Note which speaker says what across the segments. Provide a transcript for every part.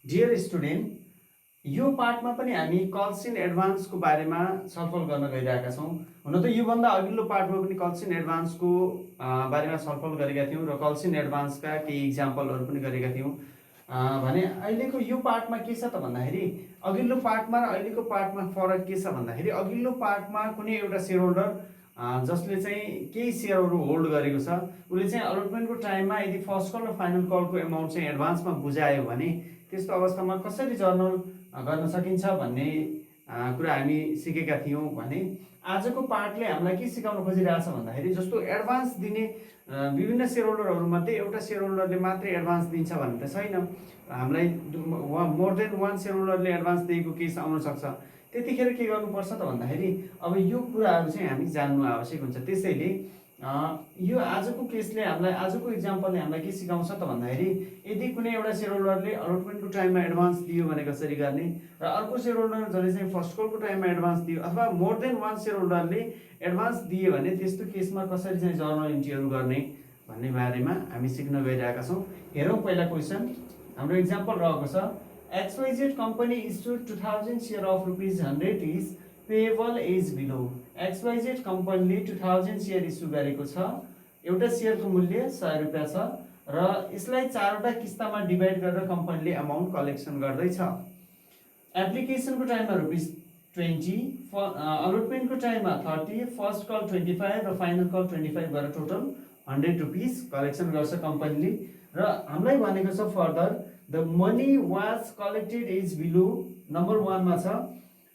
Speaker 1: Dear student, यो पार्टमा पनि हामी कल्स इन एडभान्सको बारेमा छलफल गर्न गइरहेका छौँ। हुन त योभन्दा अघिल्लो पार्टमा पनि कल्स इन एडभान्सको बारेमा छलफल गरेका थियौँ र कल्स इन एडभान्सका केही इक्जाम्पलहरू पनि गरेका थियौँ। भने अहिलेको यो पार्टमा के छ त भन्दाखेरि अघिल्लो पार्टमा र अहिलेको पार्टमा फरक के छ भन्दाखेरि अघिल्लो पार्टमा कुनै एउटा सेयर होल्डर जसले चाहिँ केही सेयरहरू होल्ड गरेको छ उसले चाहिँ अलटमेन्टको टाइममा यदि फर्स्ट कल र फाइनल कलको एमाउन्ट चाहिँ एडभान्समा बुझायो भने त्यस्तो अवस्थामा कसरी जर्नल गर्न सकिन्छ भन्ने कुरा हामी सिकेका थियौँ। भने आजको पार्टले हामीलाई के सिकाउन खोजिरहेछ भन्दाखेरि जस्तो एडभान्स दिने विभिन्न सेयर होल्डरहरूमध्ये एउटा सेयर होल्डरले मात्रै एडभान्स दिन्छ भन्ने त छैन। हामीलाई मोर देन वान सेयर होल्डरले एडभान्स दिएको केस आउन सक्छ। त्यतिखेर के गर्नुपर्छ त भन्दाखेरि अब यो कुराहरू चाहिँ हामी जान्नु आवश्यक हुन्छ। त्यसैले यो आजको केसले हामीलाई आजको इक्जाम्पलले हामीलाई के सिकाउँछ त भन्दाखेरि यदि कुनै एउटा सेयर होल्डरले अलटमेन्टको टाइममा एडभान्स दियो भने कसरी गर्ने र अर्को सेयर होल्डर जसले चाहिँ फर्स्ट कलको टाइममा एडभान्स दियो अथवा मोर देन वान सेयर होल्डरले एडभान्स दियो भने त्यस्तो केसमा कसरी चाहिँ जर्नल इन्ट्रीहरू गर्ने भन्ने बारेमा हामी सिक्न गइरहेका छौँ। हेरौँ पहिला क्वेसन। हाम्रो इक्जाम्पल रहेको छ XYZ company issued 2000 share of ₹100 is payable is below। XYZ कम्पनीले 2000 सेयर इस्यु गरेको छ। एउटा सेयरको मूल्य 100 रुपियाँ छ र यसलाई 4वटा किस्तामा डिभाइड गरेर कम्पनीले अमाउन्ट कलेक्सन गर्दैछ। एप्लिकेसनको टाइममा ₹20, अलटमेन्टको टाइममा 30, फर्स्ट कल 25 र फाइनल कल 25 गरेर टोटल ₹100 कलेक्सन गर्छ कम्पनीले। र हामीलाई भनेको छ further the money was collected is below. Number 1 मा छ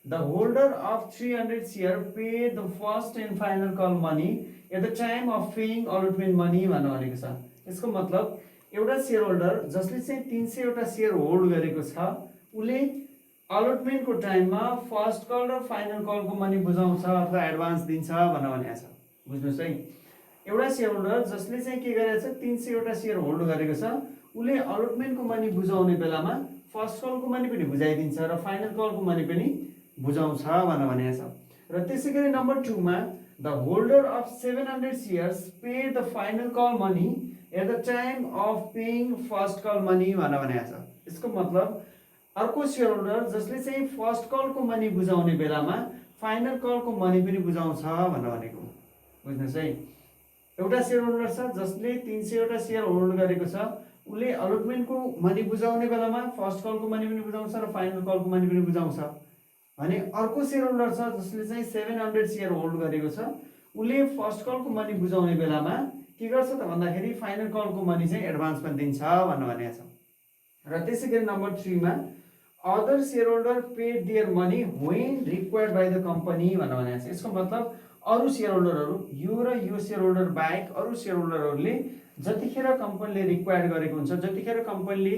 Speaker 1: the holder of 300 share pay the first and final call money at the time of paying allotment money भनेको छ। यसको मतलब एउटा सेयर होल्डर जसले चाहिँ 300 वटा सेयर होल्ड गरेको छ उसले अलटमेन्टको टाइममा फर्स्ट कल र फाइनल कलको मनी बुझाउँछ अथवा एडभान्स दिन्छ भनेको छ। बुझ्नुहोस् है, एउटा सेयर होल्डर जसले चाहिँ के गरेको छ 300 वटा सेयर होल्ड गरेको छ उसले अलटमेन्टको मनी बुझाउने बेलामा फर्स्ट कलको मनी पनि बुझाइदिन्छ र फाइनल कलको मनी पनि बुझाउँछ भनेको छ। र त्यसैगरी नम्बर 2 मा the holder of 700 shares pay the final call money at the time of paying first call money भनेको छ। यसको मतलब अर्को सेयर होल्डर जसले चाहिँ फर्स्ट कलको मनी बुझाउने बेलामा फाइनल कलको मनी पनि बुझाउँछ भनेको। बुझ्नुहोस् है, एउटा सेयर होल्डर छ जसले 300 वटा सेयर होल्ड गरेको छ उसले अलटमेन्टको मनी बुझाउने बेलामा फर्स्ट कलको मनी पनि बुझाउँछ र फाइनल कलको मनी पनि बुझाउँछ। भने अर्को सेयर होल्डर छ जसले चाहिँ 700 सेयर होल्ड गरेको छ उसले फर्स्ट कलको मनी बुझाउने बेलामा के गर्छ त भन्दाखेरि फाइनल कलको मनी चाहिँ एडभान्समा दिन्छ भनेको छ। र त्यसैगरी नम्बर 3 मा other share holder paid their money when required by the company भनेको छ। यसको मतलब अरू सेयर होल्डरहरू यो र यो सेयर होल्डर बाहेक अरू सेयर होल्डरहरूले जतिखेर कम्पनीले रिक्वायर्ड गरेको हुन्छ जतिखेर कम्पनीले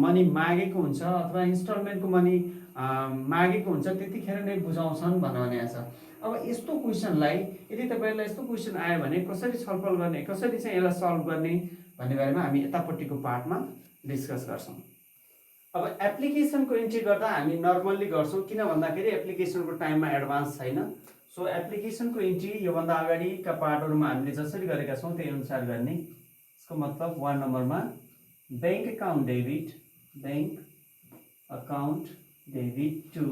Speaker 1: मनी मागेको हुन्छ अथवा इन्स्टलमेन्टको मनी मागेको हुन्छ त्यतिखेर नै बुझाउँछन् भनेको छ। अब यस्तो क्वेसनलाई यदि तपाईहरुलाई यस्तो क्वेसन आयो भने कसरी छलफल गर्ने कसरी चाहिँ यसलाई सल्भ गर्ने भन्ने बारेमा हामी यतापट्टिको पार्टमा डिस्कस गर्छौं। अब एप्लिकेसनको इन्ट्री गर्दा हामी नर्मल्ली गर्छौं किन भन्दाखेरि एप्लिकेसनको टाइममा एडभान्स छैन। सो एप्लिकेसनको इन्ट्री योभन्दा अगाडिका पार्टहरुमा हामीले जसरी गरेका छौं त्यही अनुसार गर्ने। यसको मतलब 1 नम्बरमा bank account debit to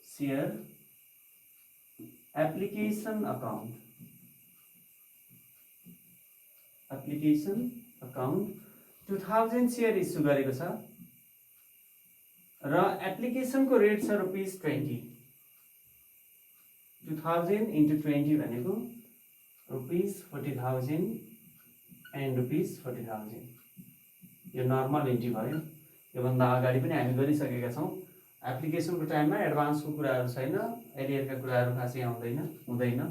Speaker 1: share application account 2000 share issue गरेको छ र एप्लिकेसनको रेट छ ₹20। 2000 into 20 भनेको ₹40,000 and ₹40,000। यो नर्मल इन्ट्री भयो। योभन्दा अगाडि पनि हामी गरिसकेका छौं। एप्लिकेसनको टाइममा एडभान्सको कुराहरू छैन, एरियरका कुराहरू खासै हुँदैन।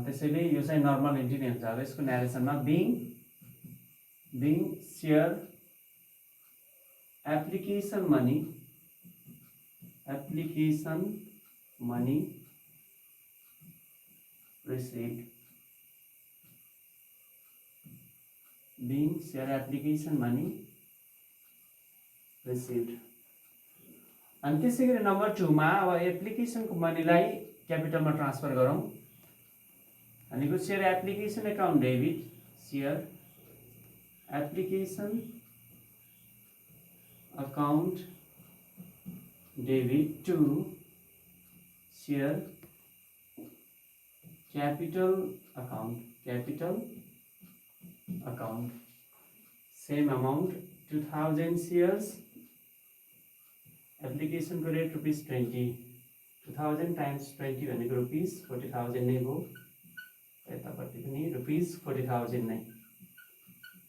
Speaker 1: त्यसैले यो चाहिँ नर्मल इन्ट्री नै हुन्छ। अब यसको न्यारेसनमा being share application money received, being share application money received। अनि त्यसैगरी नम्बर 2 मा अब एप्लिकेसनको मनीलाई क्यापिटलमा ट्रान्सफर गरौँ। भनेको share application account debit share application account debit to share capital account same amount 2000 shares application rate rupees 20 2000 times 20 भनेको rupees 40,000 नै हो यतापट्टि पनि rupees 40,000 नै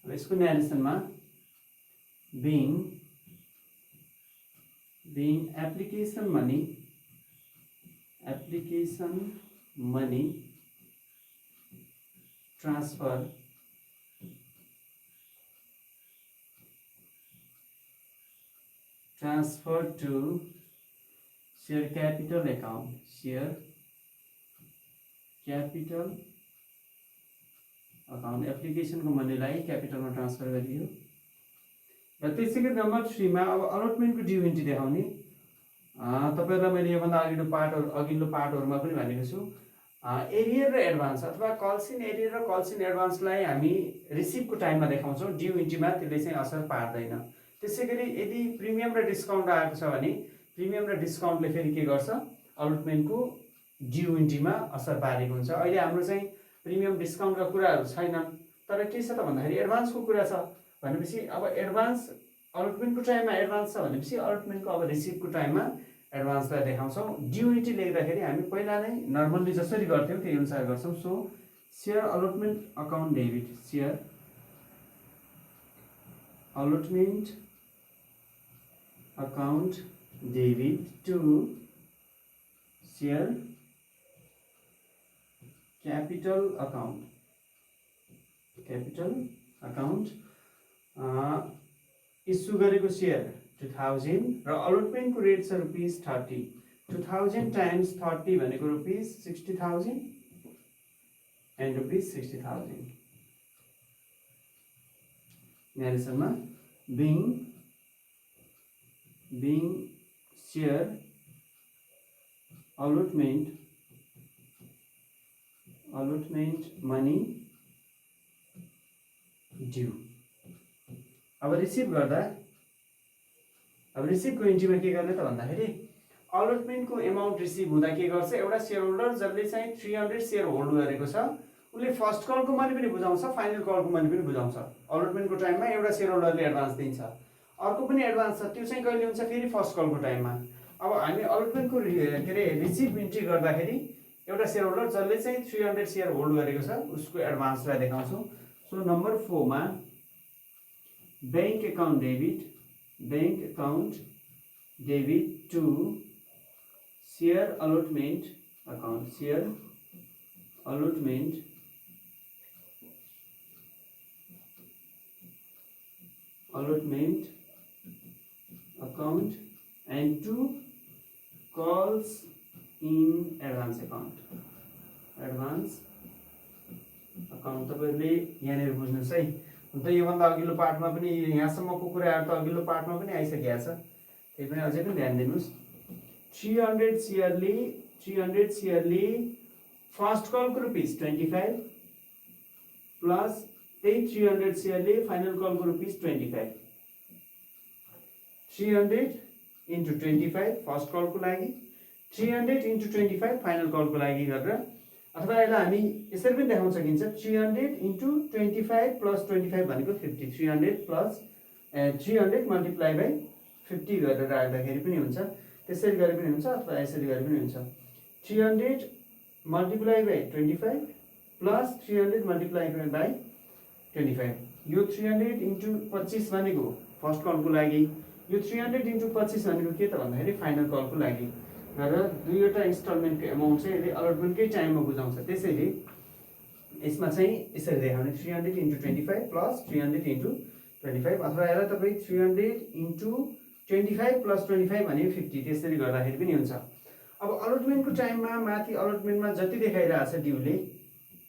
Speaker 1: अब यसको न्यारेसनमा being application money transfer to share capital account application को मनीलाई क्यापिटलमा ट्रान्सफर गरियो र त्यसैगरी नम्बर 3 मा अब अलटमेन्टको ड्यू एन्ट्री देखाउने तपाईहरुलाई मैले योभन्दा अघिल्लो पार्टहरुमा पनि भनेको छु एरियर र एडभान्स अथवा कल्सिन एरियर र कल्सिन एडभान्सलाई हामी रिसिभको टाइममा देखाउँछौं ड्यू एन्ट्रीमा त्यसले चाहिँ असर पार्दैन त्यसैगरी यदि प्रिमियम र डिस्काउन्ट आएको छ भने प्रिमियम र डिस्काउन्टले फेरि के गर्छ अलटमेन्टको ड्यू एन्ट्रीमा असर पारेको हुन्छ अहिले हाम्रो चाहिँ प्रिमियम डिस्काउन्टका कुराहरु छैनन् तर के छ त भन्दाखेरि एडभान्सको कुरा छ भनेपछि अब एडभान्स अलटमेन्टको टाइममा एडभान्स छ भनेपछि अलटमेन्टको अब रिसिभको टाइममा एडभान्सलाई देखाउँछौं ड्यू एन्ट्री लेख्दाखेरि हामी पहिला नै नर्मली जसरी गर्थ्यौं त्यही अनुसार गर्छौं so share अलटमेन्ट account debit share allotment account debit to share capital account issue गरेको शेयर 2000 र अलटमेन्ट को रेट छ रुपीस 30 2000 टाइम्स 30 भनेको rupees 60,000 and rupees 60,000 न्यारेसनमा being share allotment money due अब रिसिभ गर्दा अब रिसिभको एन्ट्रीमा के गर्ने त भन्दाखेरि अलटमेन्टको एमाउन्ट रिसिभ हुँदा के गर्छ एउटा शेयर होल्डर जसले चाहिँ 300 शेयर होल्ड गरेको छ उले फर्स्ट कलको मनी पनि बुझाउँछ फाइनल कलको मनी पनि बुझाउँछ अलटमेन्टको टाइममा एउटा शेयर होल्डरले एडभान्स दिन्छ अर्को पनि एडभान्स छ त्यो चाहिँ कहिले हुन्छ फेरि फर्स्ट कलको टाइममा अब हामी अलटमेन्टको के रे रिसिभ एन्ट्री गर्दाखेरि एउटा शेयर होल्डर जसले चाहिँ 300 शेयर होल्ड गरेको छ उसको एडभान्सलाई देखाउँछौं सो नम्बर 4 मा bank account debit to share allotment account and to calls in advance account तपाईहरुले यहाँनेर बुझ्नुस् है हुन त योभन्दा अघिल्लो पार्टमा पनि यहाँसम्मको कुराहरु त अघिल्लो पार्टमा पनि आइसकेको छ त्यही पनि अझै पनि ध्यान दिनुस् 300 शेयरले फर्स्ट कल को रुपीस 25 प्लस त्यही 300 शेयरले फाइनल कल को रुपीस 25 300 into 25 फर्स्ट कल को लागि 300 into 25 फाइनल कल को लागि गरेर अथवा यसलाई हामी यसरी पनि देखाउन सकिन्छ 300 into 25 plus 25 भनेको 50 300 plus 300 multiply by 50 गरेर राख्दाखेरि पनि हुन्छ त्यसरी गरे पनि हुन्छ अथवा यसरी गरे पनि हुन्छ 300 multiply by 25 plus 300 multiply by 25 यो 300 into 25 भनेको फर्स्ट कल को लागि यो 300 into 25 भनेको के त भन्दाखेरि फाइनल कल को लागि गरेर दुईवटा इन्स्टलमेन्टको एमाउन्ट चाहिँ यसले अलटमेन्टकै टाइममा बुझाउँछ त्यसैले यसमा चाहिँ यसरी देखाउने 300 into 25 plus 300 into 25 अथवा यसलाई तपाई 300 into 25 plus 25 भने 50 त्यसरी गर्दाखेरि पनि हुन्छ अब अलटमेन्टको टाइममा माथि अलटमेन्टमा जति देखाइरहेछ ड्यूले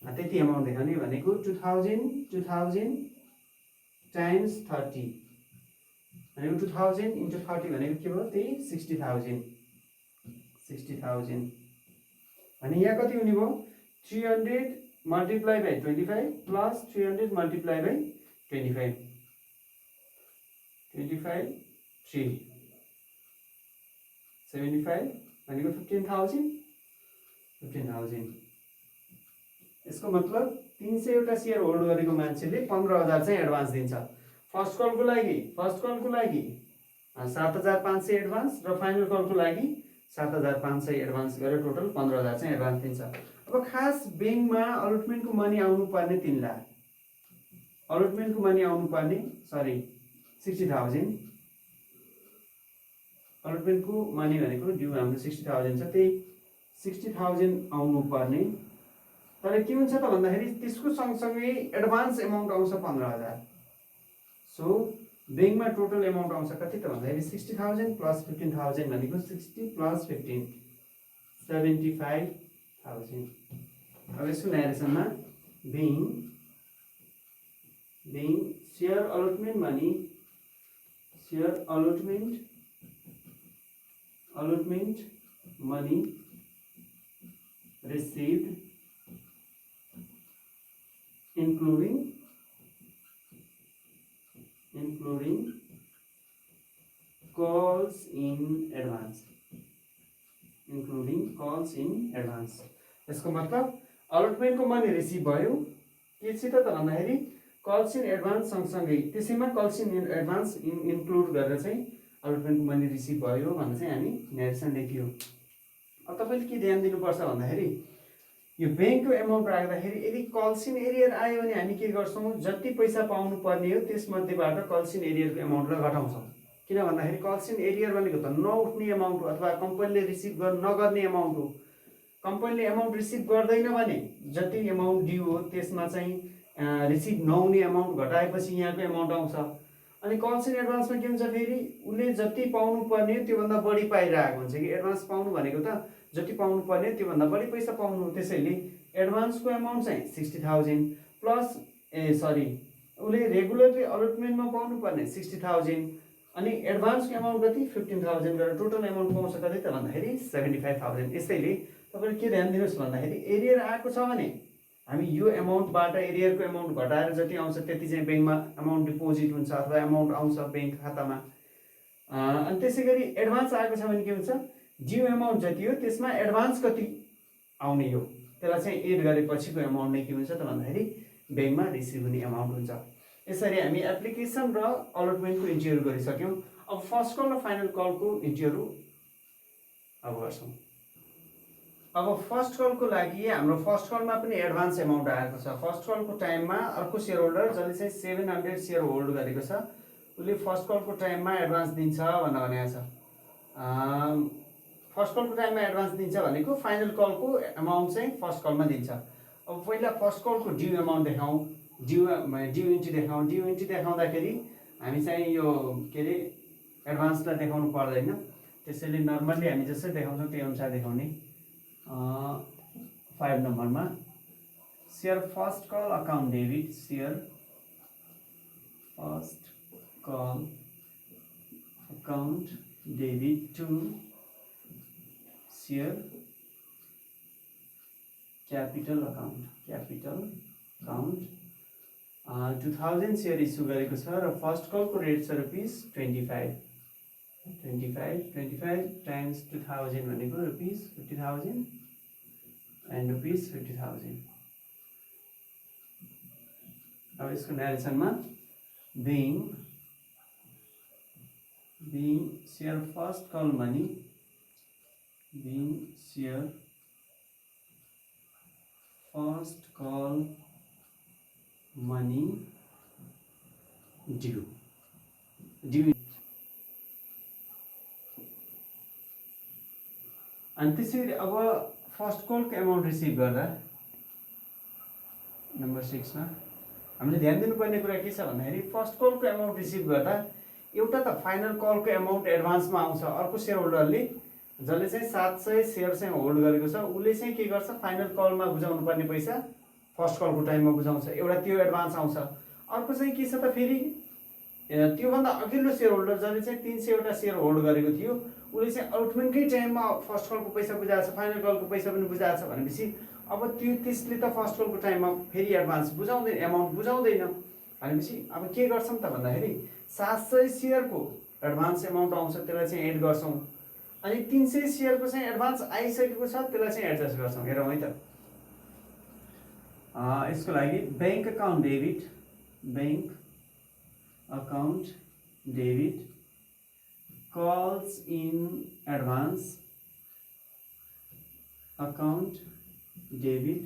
Speaker 1: त्यति एमाउन्ट देखाउने भनेको 2000 times 30 भनेको 2000 into 30 भनेको के भयो त्यही 60,000 भने यहाँ कति हुने भयो 300 multiply by 25 plus 300 multiply by 25 75 भनेको 15,000 यसको मतलब 300 वटा सेयर होल्ड गरेको मान्छेले 15,000 चाहिँ एडभान्स दिन्छ। फर्स्ट कलको लागि 7,500 एडभान्स र फाइनल कलको लागि 7,500 एडभान्स गरेर टोटल 15,000 चाहिँ एडभान्स दिन्छ। अब खास ब्याङ्कमा अलटमेन्टको मनी आउनु पर्ने 3 लाख, अलटमेन्टको मनी आउनु पर्ने 60,000, अलटमेन्टको मनी भनेको ड्यू हाम्रो 60,000 छ, त्यही 60,000 आउनु पर्ने। तर के हुन्छ त भन्दाखेरि त्यसको सँगसँगै एडभान्स एमाउन्ट आउँछ 15,000। सो ब्याङ्कमा टोटल एमाउन्ट आउँछ कति त भन्दाखेरि 60,000 प्लस 15,000 भनेको 60 प्लस 15 75,000। अब यसको न्यारेसनमा bank share allotment money, share allotment money received including calls in advance, यसको मतलब अलटमेन्टको मनी रिसिभ भयो केसित त भन्दाखेरि कल्स इन एडभान्स सँगसँगै त्यसैमा कल्स इन एडभान्स इन्क्लुड गरेर चाहिँ अलटमेन्टको मनी रिसिभ भयो भनेर चाहिँ हामी न्यारेसन लेख्यौँ। अब तपाईँले के ध्यान दिनुपर्छ भन्दाखेरि यो ब्याङ्कको एमाउन्ट राख्दाखेरि यदि कल्स इन एरियर आयो भने हामी के गर्छौँ, जति पैसा पाउनु पर्ने हो त्यसमध्येबाट कल्स इन एरियरको एमाउन्टलाई घटाउँछौँ। किन भन्दाखेरि कल्स इन एरियर भनेको त नउठ्ने एमाउन्ट हो अथवा कम्पनीले रिसिभ नगर्ने एमाउन्ट हो। कम्पनीले एमाउन्ट रिसिभ गर्दैन भने जति एमाउन्ट ड्यू हो त्यसमा चाहिँ रिसिभ नहुने एमाउन्ट घटाएपछि यहाँको एमाउन्ट आउँछ। अनि कल्स इन एडभान्समा के हुन्छ, फेरि उसले जति पाउनु पर्ने त्योभन्दा बढी पाइरहेको हुन्छ कि एडभान्स पाउनु भनेको त जति पाउनु पर्ने त्योभन्दा बढी पैसा पाउनु हो। त्यसैले एडभान्सको एमाउन्ट चाहिँ 60,000 प्लस उसले रेगुलरली अलटमेन्टमा पाउनु पर्ने 60,000 अनि एडभान्सको एमाउन्ट कति 15,000 गरेर टोटल एमाउन्ट पाउँछ कति त भन्दाखेरि 75,000। यसैले तपाईँले के ध्यान दिनुहोस् भन्दाखेरि एरियर आएको छ भने हामी यो एमाउन्टबाट एरियरको एमाउन्ट घटाएर जति आउँछ त्यति चाहिँ ब्याङ्कमा एमाउन्ट डिपोजिट हुन्छ अथवा एमाउन्ट आउँछ ब्याङ्क खातामा। अनि त्यसै गरी एडभान्स आएको छ भने के हुन्छ, ड्यू एमाउन्ट जति हो त्यसमा एडभान्स कति आउने हो त्यसलाई चाहिँ एड गरेपछिको एमाउन्ट नै के हुन्छ त भन्दाखेरि ब्याङ्कमा रिसिभ हुने एमाउन्ट हुन्छ। यसरी हामी एप्लिकेसन र अलटमेन्टको इन्ट्रीहरू गरिसक्यौँ। अब फर्स्ट कल र फाइनल कलको इन्ट्रीहरू अब गर्छौँ। अब फर्स्ट कलको लागि हाम्रो फर्स्ट कलमा पनि एडभान्स एमाउन्ट आएको छ। फर्स्ट कलको टाइममा अर्को सेयर होल्डर जसले चाहिँ 700 सेयर होल्ड गरेको छ उसले फर्स्ट कलको टाइममा एडभान्स दिन्छ भनेर भनेको छ। फर्स्ट कलको टाइममा एडभान्स दिन्छ भनेको फाइनल कलको एमाउन्ट चाहिँ फर्स्ट कलमा दिन्छ। अब पहिला फर्स्ट कलको ड्यू एमाउन्ट देखाउँ, ड्यू इन्ट्री देखाउँ। ड्यू इन्ट्री देखाउँदाखेरि हामी चाहिँ यो के अरे एडभान्सलाई देखाउनु पर्दैन, त्यसैले नर्मल्ली हामी जसरी देखाउँछौँ त्यही अनुसार देखाउने। 5 नम्बरमा share first call account debit, share first call account debit to share capital account 2000 share issue गरेको छ र फर्स्ट कलको रेट छ ₹25 टाइम्स 2000 भनेको ₹50,000 एन्ड ₹50,000। अब यसको न्यारेसनमा being share first call money, being share first call money due अनि त्यसरी अब फर्स्ट कलको एमाउन्ट रिसिभ गर्दा नम्बर 6 मा हामीले ध्यान दिनुपर्ने कुरा के छ भन्दाखेरि फर्स्ट कलको एमाउन्ट रिसिभ गर्दा एउटा त फाइनल कलको एमाउन्ट एडभान्समा आउँछ। अर्को सेयर होल्डरले जसले चाहिँ 700 सेयर चाहिँ होल्ड गरेको छ उसले चाहिँ के गर्छ, फाइनल कलमा बुझाउनु पर्ने पैसा फर्स्ट कलको टाइममा बुझाउँछ, एउटा त्यो एडभान्स आउँछ। अर्को चाहिँ के छ त फेरि त्योभन्दा अघिल्लो सेयर होल्डर जसले चाहिँ 300 वटा सेयर होल्ड गरेको थियो उसले चाहिँ अलटमेन्टकै टाइममा फर्स्ट कलको पैसा बुझाएको छ, फाइनल कलको पैसा पनि बुझाएको छ भनेपछि अब त्यसले त फर्स्ट कलको टाइममा फेरि एडभान्स बुझाउँदैन, एमाउन्ट बुझाउँदैन भनेपछि अब के गर्छौँ त भन्दाखेरि 700 सेयरको एडभान्स एमाउन्ट आउँछ त्यसलाई चाहिँ एड गर्छौँ। अनि 300 सेयरको चाहिँ एडभान्स आइसकेको छ त्यसलाई चाहिँ एडजस्ट गर्छौँ। हेरौँ है त, यसको लागि bank account debit calls in advance account debit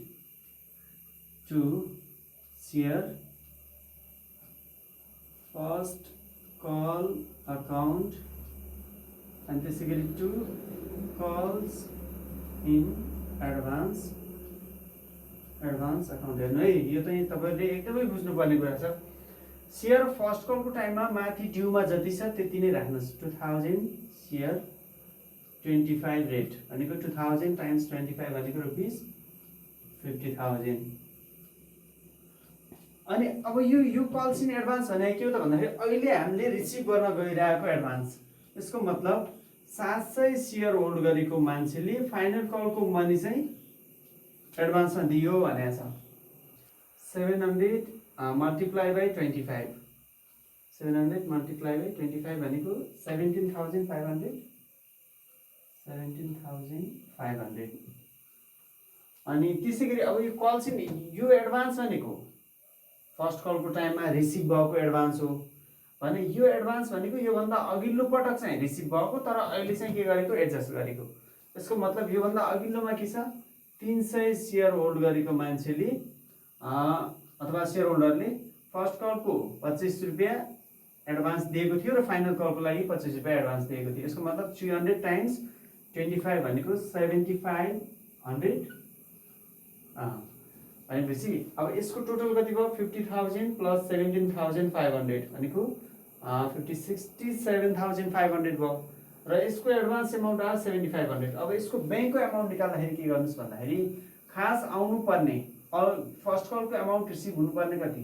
Speaker 1: to share first call account and basically two calls in advance account हेर्नु है, यो चाहिँ तपाईले एकदमै बुझ्नुपर्ने कुरा छ। सेयर फर्स्ट कलको टाइममा माथि ड्यूमा जति छ त्यति नै राख्नुस्। 2000 सेयर 25 रेट भनेको 2000 टाइम्स 25 भनेको रुपीस 50,000। अनि अब यो कल्स इन एडभान्स भने के हो त भन्दाखेरि अहिले हामीले रिसिभ गर्न गइरहेको एडभान्स। यसको मतलब 700 सेयर होल्ड गरेको मान्छेले फाइनल कलको मनी चाहिँ एडभान्समा दियो भनेको छ। 700 multiply by 25, 700 multiply by 25 भनेको 17,500 अनि त्यसैगरी अब यो कल चाहिँ यो एडभान्स भनेको फर्स्ट कलको टाइममा रिसिभ भएको एडभान्स हो भने यो एडभान्स भनेको योभन्दा अघिल्लो पटक चाहिँ रिसिभ भएको तर अहिले चाहिँ के गरेको एडजस्ट गरेको। यसको मतलब योभन्दा अघिल्लोमा के छ, 300 सेयर होल्ड गरेको मान्छेले अथवा सेयर होल्डरले फर्स्ट कलको 25 रुपैयाँ एडभान्स दिएको थियो र फाइनल कलको लागि 25 रुपैयाँ एडभान्स दिएको थियो। यसको मतलब 300 टाइम्स 25 भनेको 7500 भनेपछि अब यसको टोटल कति भयो 50,000 प्लस 17,500 भनेको 67,500 भयो र यसको एडभान्स एमाउन्ट आयो 7,500। अब यसको बैंकको एमाउन्ट निकाल्दाखेरि के गर्नुस् भन्दाखेरि खास आउनु पर्ने फर्स्ट कलको एमाउन्ट रिसिभ हुनुपर्ने कति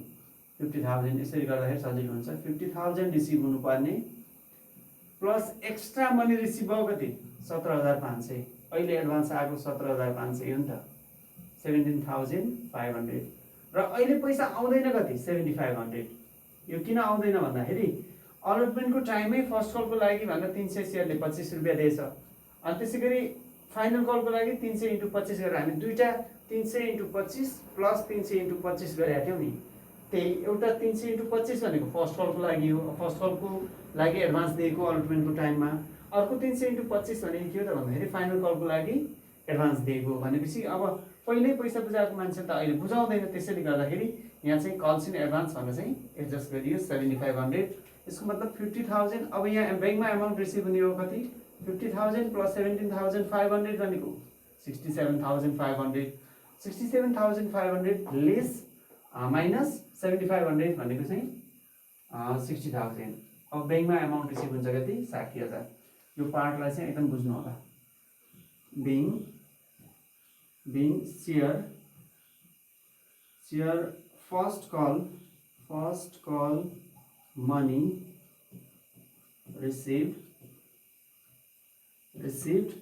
Speaker 1: 50,000, यसरी गर्दाखेरि सजिलो हुन्छ। 50,000 रिसिभ हुनुपर्ने प्लस एक्स्ट्रा मनी रिसिभ भयो कति 17,500, अहिले एडभान्स आएको 17,500 हो नि त 17,500 र अहिले पैसा आउँदैन कति 7,500। यो किन आउँदैन भन्दाखेरि अलटमेन्टको टाइममै फर्स्ट कलको लागि भन्दा 300 सेयरले 25 रुपैयाँ दिएछ। अनि त्यसैगरी फाइनल कलको लागि 300 × 25 गरेर हामी दुईटा 300 × 25 प्लस 300 × 25 गरेका थियौँ नि, त्यही एउटा 300 × 25 भनेको फर्स्ट कलको लागि हो, फर्स्ट कलको लागि एडभान्स दिएको अलटमेन्टको टाइममा। अर्को 300 × 25 भनेको के हो त भन्दाखेरि फाइनल कलको लागि एडभान्स दिएको भनेपछि अब पहिल्यै पैसा बुझाएको मान्छे त अहिले बुझाउँदैन। त्यसैले गर्दाखेरि यहाँ चाहिँ कल्स इन एडभान्स भनेर चाहिँ एडजस्ट गरियो 7,500। यसको मतलब 50,000 अब यहाँ बैंकमा एमाउन्ट रिसिभ हुने हो कति 50,000 प्लस 17,500 भनेको 67,500, 67,500 लेस माइनस 7,500 भनेको चाहिँ 60,000। अब बैंकमा एमाउन्ट रिसिभ हुन्छ कति 60,000। यो पार्टलाई चाहिँ एकदम बुझ्नु होला। being share first call money received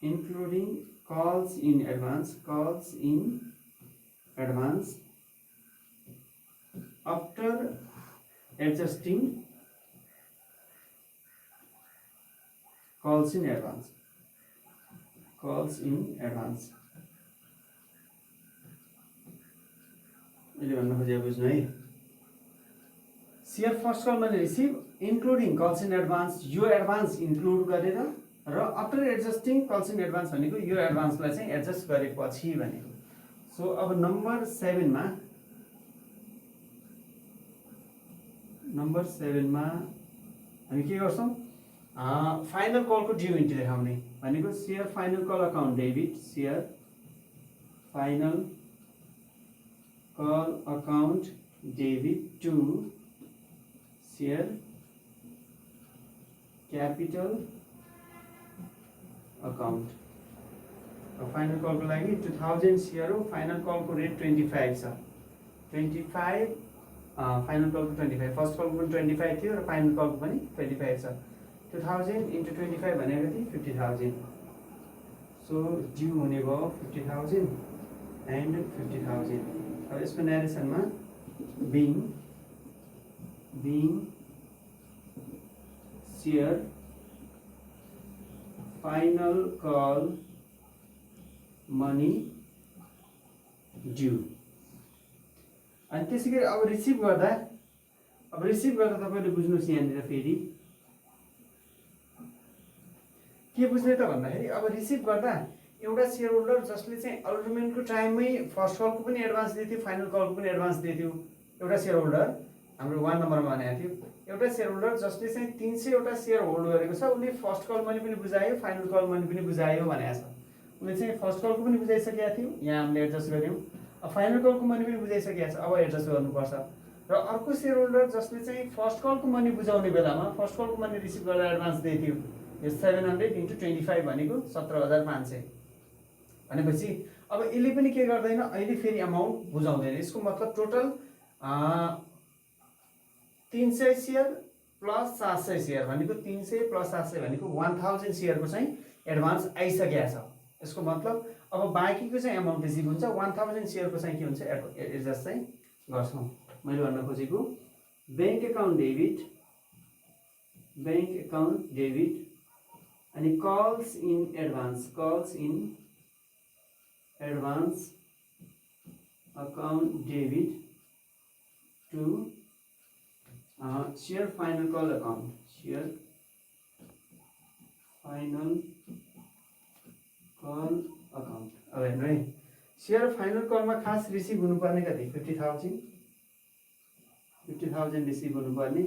Speaker 1: including calls in advance after adjusting calls in advance अहिले भन्न खोजेको बुझ्नु है। Share first call money receive including calls in advance, यो एडभान्स इन्क्लुड गरेर र after adjusting calls in advance भनेको यो एडभान्सलाई चाहिँ एडजस्ट गरेपछि भनेको। सो अब नम्बर 7 मा हामी के गर्छौँ फाइनल कलको ड्यू इन्ट्री देखाउने भनेको share final call account debit share final call account debit to share capital account. Final कलको लागि 2000 सेयर हो, फाइनल कलको रेट 25 छ, 25 फाइनल कलको 25, फर्स्ट कलको पनि 25 थियो र फाइनल कलको पनि 25 छ। 2000 × 25 भनेको कति 50,000। सो ड्यू हुने भयो 50,000 एन्ड 50,000। अब यसको न्यारेसनमा being share final call money due। अनि त्यसैगरी अब रिसिभ गर्दा तपाईले बुझ्नुस् यहाँनिर फेरि के बुझ्ने त भन्दाखेरि अब रिसिभ गर्दा एउटा शेयर होल्डर जसले चाहिँ अलटमेन्टको टाइममै फर्स्ट कलको पनि एडभान्स दिएको थियो, फाइनल कलको पनि एडभान्स दिएको थियो, एउटा शेयर होल्डर हाम्रो 1 नम्बरमा भनेको थियो, एउटा शेयर होल्डर जसले चाहिँ 300 वटा शेयर होल्ड गरेको छ, उसले फर्स्ट कल मनी पनि बुझायो, फाइनल कल मनी पनि बुझायो भनेको छ। उसले चाहिँ फर्स्ट कलको पनि बुझाइसकेको थियो, यहाँ हामीले एडजस्ट गर्यौँ, अब फाइनल कलको मनी पनि बुझाइसकेको छ, अब एडजस्ट गर्नुपर्छ। र अर्को शेयर होल्डर जसले चाहिँ फर्स्ट कलको मनी बुझाउने बेलामा फर्स्ट कलको मनी रिसिभ गरेर एडभान्स दिएको थियो, यो 700 × 25 भनेको 17,500 भनेपछि अब यसले पनि के गर्दैन, अहिले फेरि अमाउन्ट बुझाउँदैन। यसको मतलब टोटल 300 शेयर प्लस 700 शेयर भनेको 300 प्लस 700 भनेको 1000 शेयरको चाहिँ एडभान्स आइसकेको छ। यसको मतलब अब बाँकीको चाहिँ अमाउन्ट रिसिभ हुन्छ, 1000 शेयरको चाहिँ के हुन्छ एडजस्ट चाहिँ गर्छौँ। मैले भन्न खोजेको बैंक अकाउन्ट डेबिट अनि calls in advance account debit to share final call account अब हेर्नु है, शेयर फाइनल कलमा खास रिसिभ हुनुपर्ने कति 50,000 रिसिभ हुनुपर्ने,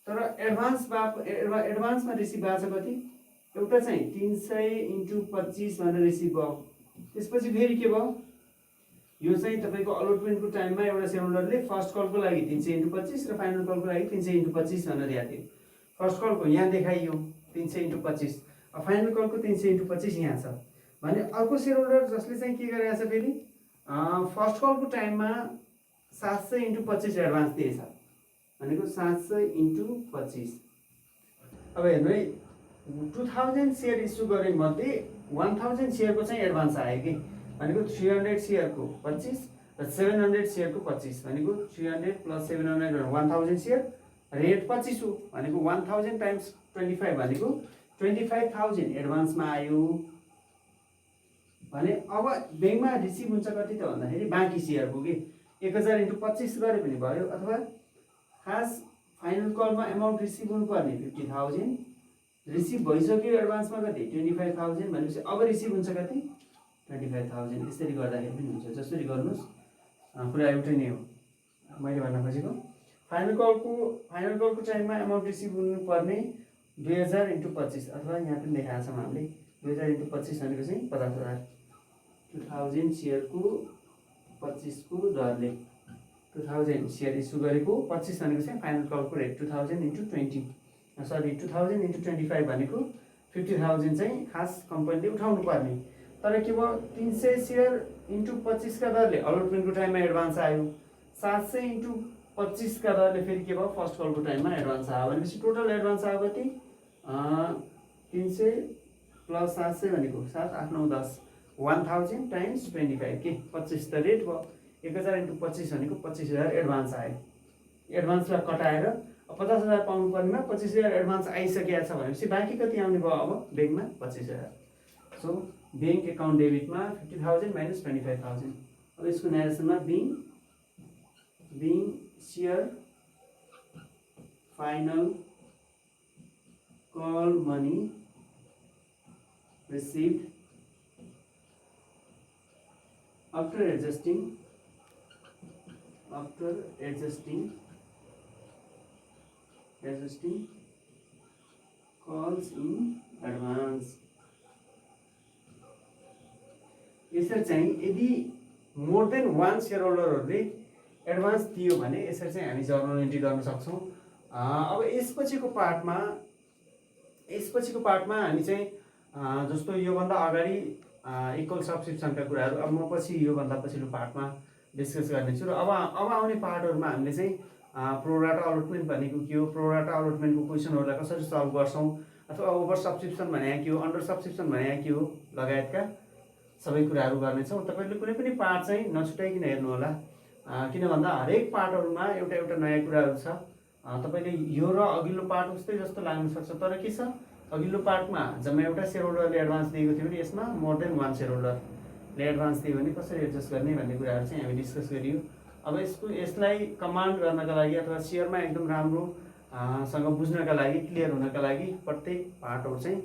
Speaker 1: तर एडभान्समा रिसिभ भएको छ कति, एउटा चाहिँ 300 × 25 भनेर रिसिभ भयो। त्यसपछि फेरि के भयो, यो चाहिँ तपाईँको अलटमेन्टको टाइममा एउटा शेयर होल्डरले फर्स्ट कलको लागि 300 × 25 र फाइनल कलको लागि 300 × 25 भनेर दिएको थियो। फर्स्ट कलको यहाँ देखाइयो 300 × 25, फाइनल कलको 300 × 25 यहाँ छ भने अर्को शेयर होल्डर जसले चाहिँ के गरेको छ फेरि फर्स्ट कलको टाइममा 700 × 25 एडभान्स दिएछ भनेको 700 × 25। अब हेर्नु है, 2000 शेयर इस्यु गरे मध्ये 1000 शेयरको चाहिँ एडभान्स आयो कि भनेको 300 शेयरको 25 र 700 शेयरको 25 भनेको 300 प्लस 700 1000 शेयर, रेट 25 हो भनेको 1000 × 25 भनेको 25,000 एडभान्समा आयो भने अब बैंकमा रिसिभ हुन्छ कति त भन्दाखेरि बाँकी शेयरको कि 1000 × 25 गरे पनि भयो, अथवा खास फाइनल कलमा अमाउन्ट रिसिभ हुनुपर्ने 50,000 रिसिभ भइसक्यो, एडभान्समा कति 25,000 भनेपछि अब रिसिभ हुन्छ कति 25,000। यसरी गर्दाखेरि पनि हुन्छ, जसरी गर्नुहोस् कुरा एउटै नै हो। मैले भन्न खोजेको फाइनल कलको टाइममा अमाउन्ट रिसिभ हुनुपर्ने 2000 × 25 अथवा यहाँ पनि देखाएको छौँ हामीले 2000 × 25 भनेको चाहिँ 50,000, 2000 शेयरको 25 को दरले 2000 शेयर इस्यु गरेको 25 भनेको चाहिँ फाइनल कलको रेट 2000 × 25 भनेको 50,000 चाहिँ खास कम्पनीले उठाउनु पर्ने। तर के भयो 300 शेयर × 25 का दरले अलटमेन्टको टाइममा एडभान्स आयो, 700 × 25 का दरले फेरि के भयो फर्स्ट कलको टाइममा एडभान्स आयो भनेपछि टोटल एडभान्स आयो कति 300 प्लस 700 भनेको 7 8 9 10 1000 × 25 के 25 त रेट भयो, 1000 × 25 भनेको 25,000 एडभान्स आयो। एडभान्सलाई कटाएर 50,000 पाउनु पर्नेमा 25,000 एडभान्स आइसकेको छ भनेपछि बाँकी कति आउने भयो अब बैंकमा 25,000। सो बैंक अकाउन्ट डेबिटमा 50,000 - 25,000। अब यसको न्यारेसनमा being share final call money received after adjusting calls in advance। यसरी चाहिँ यदि मोर देन 1 शेयर होल्डरहरूले एडभान्स दियो भने यसरी चाहिँ हामी जर्नल एन्ट्री गर्न सक्छौँ। अब यसपछिको पार्टमा हामी चाहिँ जस्तो योभन्दा अगाडि इक्वल सब्सक्रिप्सनका कुराहरू अब म पछि योभन्दा पछिल्लो पार्टमा डिस्कस गर्नेछु र अब आउने पार्टहरूमा हामीले चाहिँ प्रोराटा अलटमेन्ट भनेको के हो, प्रोराटा अलटमेन्टको क्वेसनहरूलाई कसरी सल्भ गर्छौँ, अथवा ओभर सब्सक्रिप्सन भने के हो, अन्डर सब्सक्रिप्सन भने के हो लगायतका सबै कुराहरू गर्नेछौँ। तपाईँले कुनै पनि पार्ट चाहिँ नछुटाइकन हेर्नुहोला, किन भन्दा हरेक पार्टहरूमा एउटा एउटा नयाँ कुराहरू छ। तपाईँले यो र अघिल्लो पार्ट उस्तै जस्तो लाग्न सक्छ, तर के छ, अघिल्लो पार्टमा जम्मा एउटा सेयर होल्डरले एडभान्स दिएको थियो भने यसमा मोर देन वान सेयर होल्डरले एडभान्स दियो भने कसरी एडजस्ट गर्ने भन्ने कुराहरू चाहिँ हामी डिस्कस गरियो। अब यसलाई कमान्ड गर्नका लागि अथवा सेयरमा एकदम राम्रो सँग बुझ्नका लागि, क्लियर हुनका लागि प्रत्येक पार्टहरू चाहिँ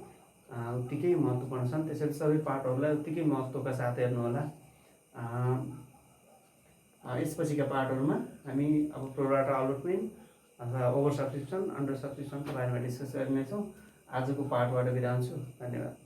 Speaker 1: उत्तिकै महत्त्वपूर्ण छन्। त्यसैले सबै पार्टहरूलाई उत्तिकै महत्त्वका साथ हेर्नुहोला। यसपछिका पार्टहरूमा हामी अब प्रोराटा अलटमेन्ट अथवा ओभर सब्सक्रिप्सन, अन्डर सब्सक्रिप्सनको बारेमा डिस्कस गर्नेछौँ। आजको पार्टबाट बिदा हुन्छु। धन्यवाद।